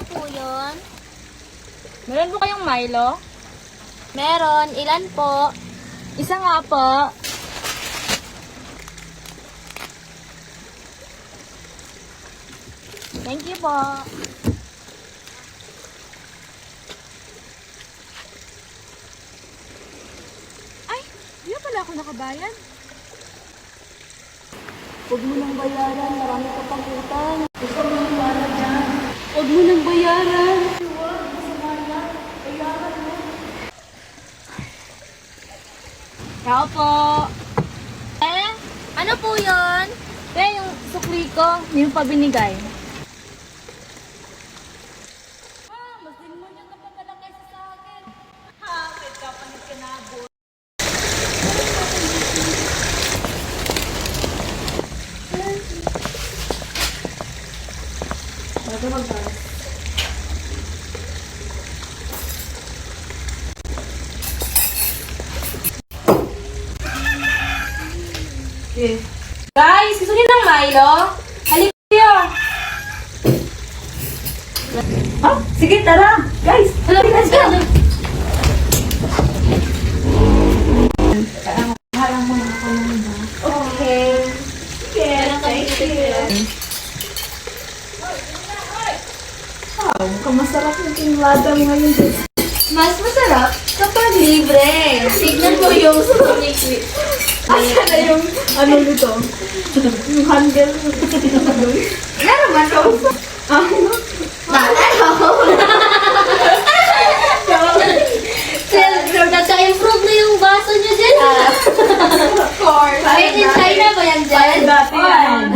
po yun? Meron po kayong Milo? Meron. Ilan po? Isa nga po. Thank you po. Ay, di na pala ako nakabayad. Huwag mo nang bayaran, marami ka pang utang. Gusto mo nang para dyan. Huwag mo nang bayaran. Huwag, masama yan. Bayaran mo. Tao po. Ano po yun? Yung sukli ko, hindi mo pa binigay. Mas din mo niya ka pa pala kaysa sa akin. Ha, may kapanit ka na, boy. Bago mag-pass. Okay. Guys, gusto niyo ng Milo? Halika kayo. Oh, sige, tara. Guys, let's go. Halang mo na ako muna. Okay. Sige, thank you. Wow, kamasarap yung tinglada mo ngayon. Mas masarap kapag libre. Tignan mo yung sumalik. Asa na yung ano nito? Yung handle. Ano man ko? Nagka-improve na yung baso niyo dyan. Of course. Made in China ba yan dyan? Dati yan.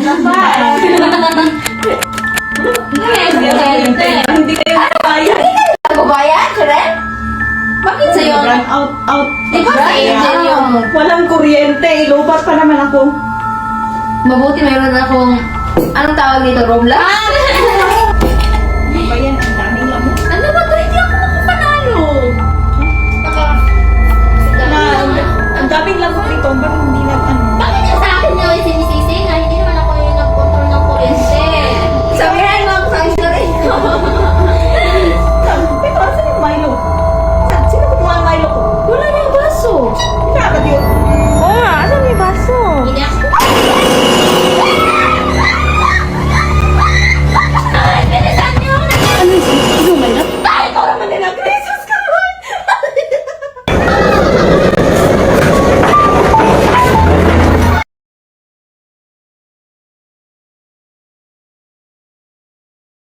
Hindi kayo bayad. Nagbabayan, correct? Bakit sa'yo? Out. Di ba sa Angel yung... Walang kuryente. Ilubat pa naman ako. Mabuti mayroon akong... Anong tawag dito? Roblox?